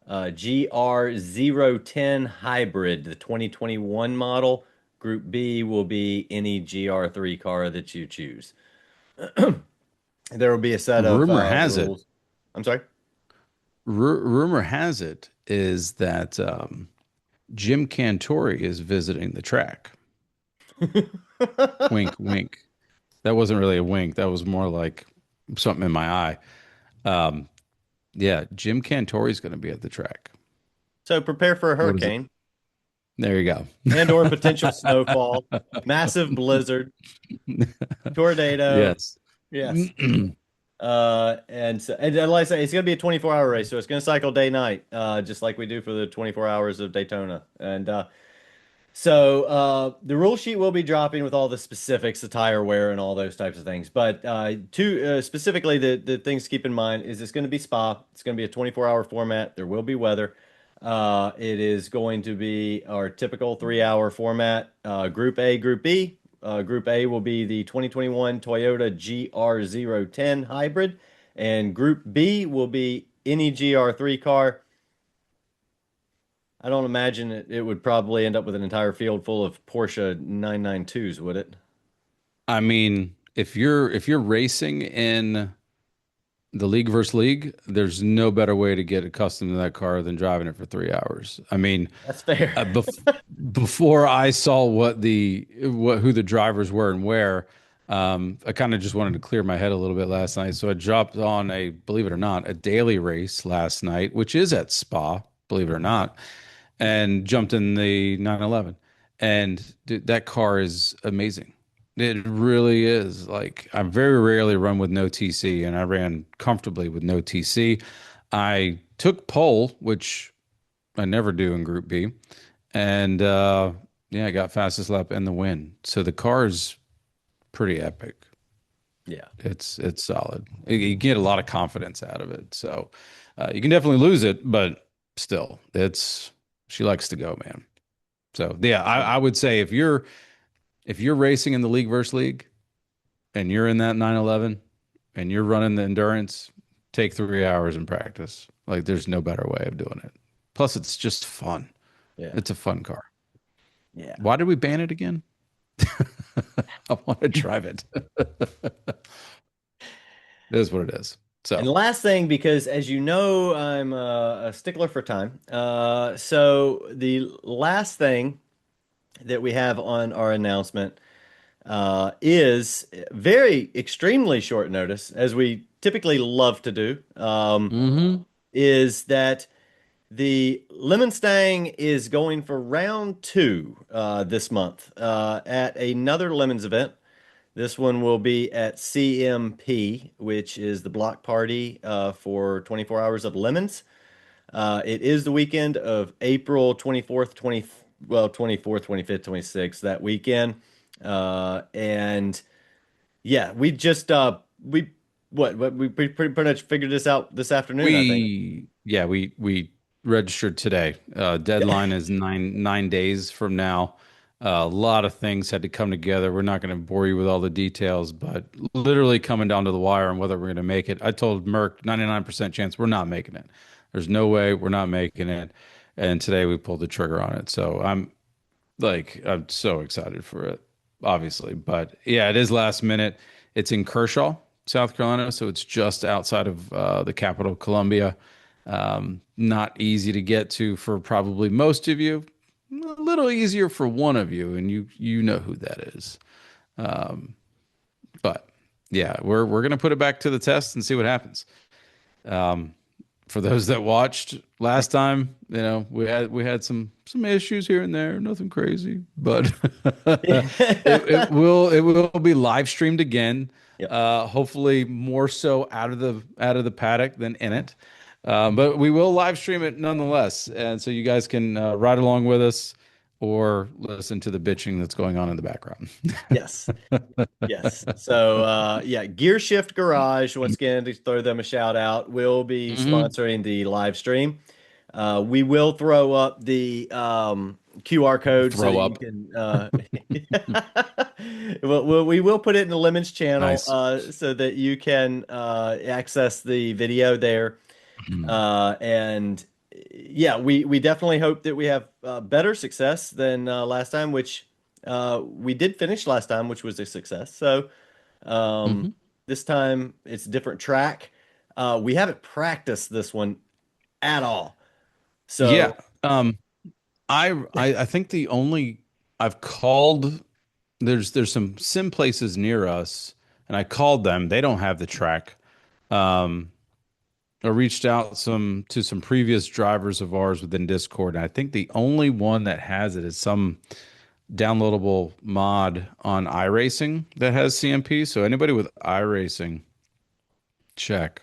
GR010 Hybrid, the 2021 model. Group B will be any GR3 car that you choose. There will be a set of Rumor has it. rules. I'm sorry. Rumor has it is that Jim Cantori is visiting the track. Wink, wink. That wasn't really a wink. That was more like something in my eye. Um, yeah, Jim Cantori's going to be at the track. So prepare for a What is it? hurricane There you go. and or potential snowfall, massive blizzard, tornado. Yes. Yes. And like I say, it's going to be a 24-hour race, so it's going to cycle day night, just like we do for the 24 hours of Daytona. And the rule sheet will be dropping with all the specifics, the tire wear, and all those types of things. But specifically, the things to keep in mind is it's going to be Spa. It's going to be a 24-hour format. There will be weather. It is going to be our typical 3-hour format. Group A, Group B. Group A will be the 2021 Toyota GR010 hybrid, and Group B will be any GR3 car. I don't imagine it would probably end up with an entire field full of Porsche 992s, would it? I mean, if you're racing in the league versus league, there's no better way to get accustomed to that car than driving it for 3 hours. I mean, That's fair. before I saw who the drivers were and where, I kind of just wanted to clear my head a little bit last night. So I dropped on believe it or not, a daily race last night, which is at Spa, believe it or not, and jumped in the 911. And dude, that car is amazing. It really is. Like, I very rarely run with no TC, and I ran comfortably with no TC. I took pole, which I never do in Group B, and yeah, I got fastest lap and the win. So the car is pretty epic. Yeah. It's solid. You get a lot of confidence out of it. So you can definitely lose it, but still, it's she likes to go, man. So yeah, I would say if you're racing in the league versus league and you're in that 911 and you're running the endurance, take 3 hours in practice. Like, there's no better way of doing it. Plus, it's just fun. Yeah. It's a fun car. Yeah. Why did we ban it again? I want to drive it. It is what it is. And So, the last thing, because as you know, I'm a stickler for time. So the last thing that we have on our announcement is very extremely short notice, as we typically love to do, hmm is that the Lemon Stang is going for round two this month at another Lemons event. This one will be at CMP, which is the block party for 24 Hours of Lemons. It is the weekend of April 24th, 24th, 25th, 26th, that weekend. And yeah, we what we pretty much figured this out this afternoon, I think. We registered today. Deadline is nine days from now. A lot of things had to come together. We're not going to bore you with all the details, but literally coming down to the wire on whether we're going to make it. I told Merck 99% chance we're not making it. There's no way we're not making it. And today we pulled the trigger on it. So I'm so excited for it, obviously. But yeah, it is last minute. It's in Kershaw, South Carolina, so it's just outside of the capital, Columbia. Not easy to get to for probably most of you. A little easier for one of you, and you know who that is. Um, but yeah, we're gonna put it back to the test and see what happens. Um, for those that watched last time, we had some issues here and there, nothing crazy, but it will be live streamed again. Yep. Hopefully more so out of the paddock than in it. But we will live stream it nonetheless, and so you guys can ride along with us or listen to the bitching that's going on in the background. Yes. Yes. So yeah, Gear Shift Garage, once again, to throw them a shout out, will be Hmm. sponsoring the live stream. We will throw up the QR code so Throw that you up. can we will put it in the Lemons channel Nice. so that you can access the video there. And yeah, we definitely hope that we have better success than last time, which we did finish last time, which was a success. So um, Hmm. this time it's a different track. We haven't practiced this one at all. Yeah. So I think the only I've called there's some sim places near us, and I called them. They don't have the track. Um, I reached out to some previous drivers of ours within Discord, and I think the only one that has it is some downloadable mod on iRacing that has CMP. So anybody with iRacing, check.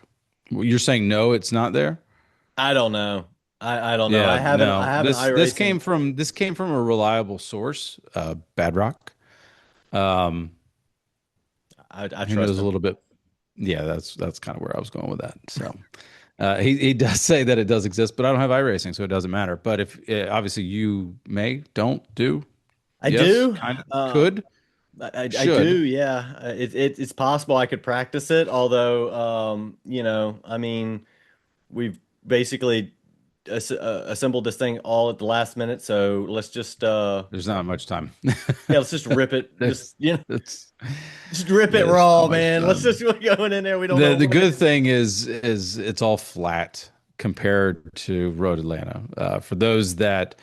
You're saying no, it's not there? I don't know. I don't know. Yeah, I no. haven't This came iRacing. from a reliable source, Badrock. Um, I he trust knows a him. little bit. Yeah, that's kind of where I was going with that. So he does say that it does exist, but I don't have iRacing, so it doesn't matter. But if obviously you may, don't, do, I yes, do. kind of, Uh, could, I do. should. Yeah. It's possible I could practice it. Although, I mean, we've basically assembled this thing all at the last minute. So let's just, There's not much time. yeah, let's just rip it. Just, There's you know, that's just rip it there's not raw, much man. Let's time. just go in there. We don't The know the what it good is. thing is it's all flat compared to Road Atlanta. For those that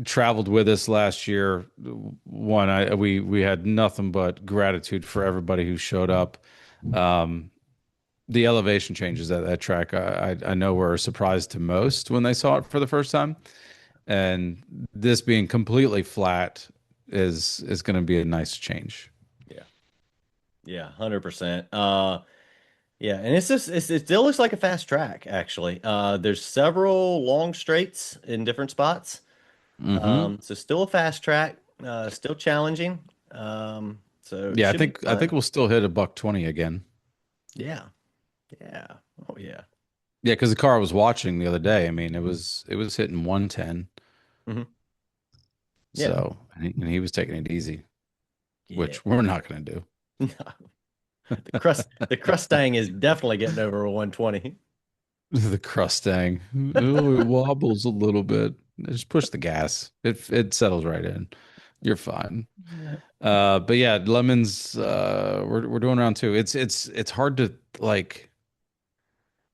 traveled with us last year, we had nothing but gratitude for everybody who showed up. Um, the elevation changes at that track, I know were a surprise to most when they saw it for the first time, and this being completely flat is going to be a nice change. Yeah. Yeah. 100%. Yeah, and it still looks like a fast track, actually. There's several long straights in different spots. Hmm. So still a fast track, still challenging. So it Yeah, I should be think I think fun. we'll still hit a buck 20 again. Yeah, yeah, oh yeah. Yeah, because the car I was watching the other day, I mean, it was hitting 110. Hmm. Yeah, So, and he was taking it easy, yeah. which we're not going to do. The Crustang is definitely getting over a 120. The Crustang, oh, it wobbles a little bit. Just push the gas. It settles right in. You're fine. But yeah, lemons. We're doing round two. It's hard to like.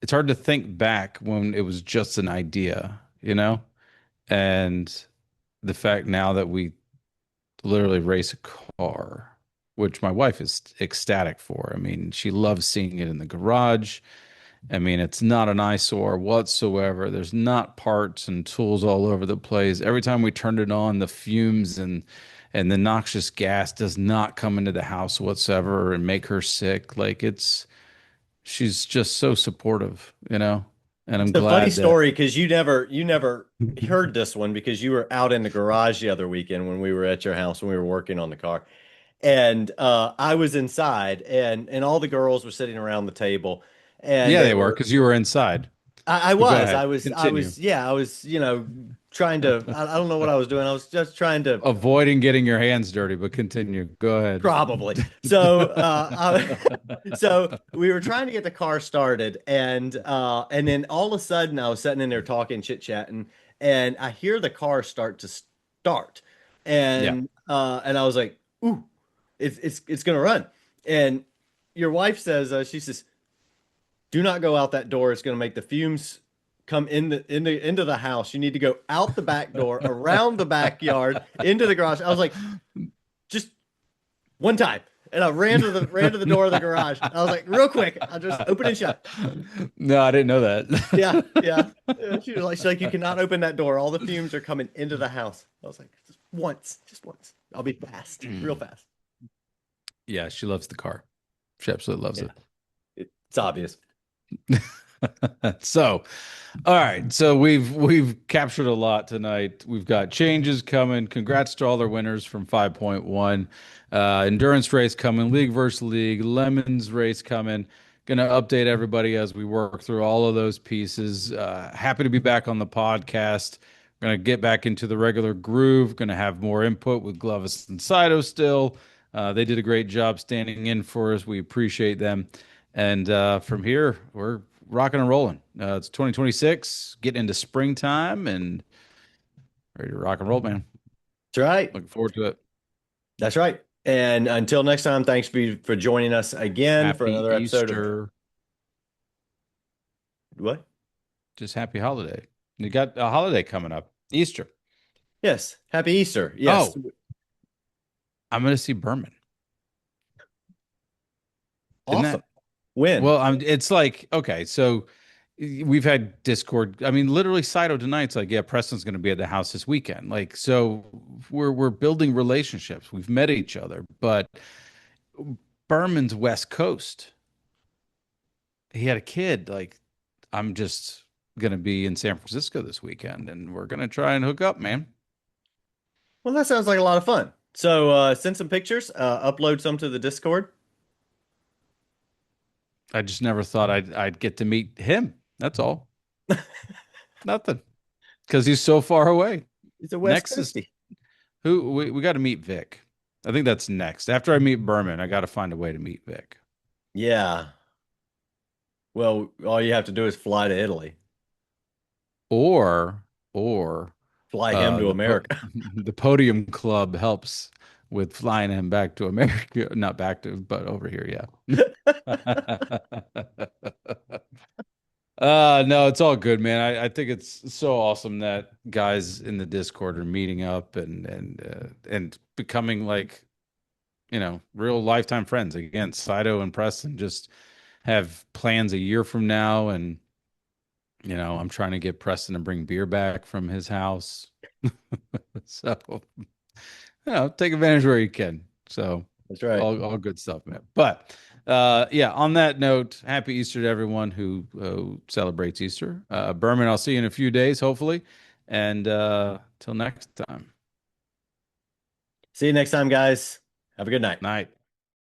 It's hard to think back when it was just an idea, and the fact now that we literally race a car, which my wife is ecstatic for. I mean, she loves seeing it in the garage. I mean, it's not an eyesore whatsoever. There's not parts and tools all over the place. Every time we turn it on, the fumes and the noxious gas does not come into the house whatsoever and make her sick. Like she's just so supportive. And I'm It's a funny glad that story because you never heard this one because you were out in the garage the other weekend when we were at your house when we were working on the car. and I was inside, and all the girls were sitting around the table, and Yeah, they they were were. because you were inside. I But go was, ahead. I Continue. was, yeah, I was, trying to. I don't know what I was doing. I was just trying to. Avoiding getting your hands dirty, but continue. Go ahead. Probably. So, so we were trying to get the car started, and then all of a sudden I was sitting in there talking, chit chatting, and I hear the car start to start, Yeah. and I was like, "Ooh, it's gonna run." And your wife says, she says, "Do not go out that door. It's gonna make the fumes." Come into the house. You need to go out the back door, around the backyard, into the garage. I was like, just one time. And I ran to the door of the garage. I was like, real quick, I'll just open and shut. No, I didn't know Yeah, that. yeah. She's like, you cannot open that door. All the fumes are coming into the house. I was like, just once. I'll be fast, real fast. Yeah, she loves the car. She absolutely loves Yeah, it. it's obvious. So, all right. So we've captured a lot tonight. We've got changes coming. Congrats to all our winners from 5.1. Endurance race coming, league versus league, lemons race coming. Gonna update everybody as we work through all of those pieces. Happy to be back on the podcast. Gonna get back into the regular groove. Gonna have more input with Glovis and Saito still. They did a great job standing in for us. We appreciate them. And from here, we're rocking and rolling. It's 2026, getting into springtime and ready to rock and roll, man. That's right. Looking forward to it. That's right. And until next time, thanks for joining us again for Happy another episode of Easter. what? Just happy holiday. You got a holiday coming up, Easter. Yes. Happy Easter. Yes. Oh, I'm going to see Berman. Isn't Awesome. that? Win. Well, it's like, okay, so we've had Discord. I mean, literally, Saito tonight's like, yeah, Preston's going to be at the house this weekend. Like, so we're building relationships. We've met each other, but Berman's West Coast. He had a kid. Like, I'm just gonna be in San Francisco this weekend, and we're gonna try and hook up, man. Well, that sounds like a lot of fun. So send some pictures, upload some to the Discord. I just never thought I'd get to meet him. That's all. Nothing, because he's so far away. He's a West Next is Coastie. who we got to meet Vic. I think that's next. After I meet Berman, I got to find a way to meet Vic. Yeah. Well, all you have to do is fly to Italy, Or fly him to the America. the Podium Club helps with flying him back to America, not back to, but over here. Yeah. No, it's all good, man. I think it's so awesome that guys in the Discord are meeting up and becoming like, real lifetime friends. Again, Saito and Preston just have plans a year from now, and I'm trying to get Preston to bring beer back from his house. So, take advantage where you can. So, That's right. all good stuff, man. But yeah, on that note, happy Easter to everyone who celebrates Easter. Berman, I'll see you in a few days, hopefully. And till next time. See you next time, guys. Have a good night. Night.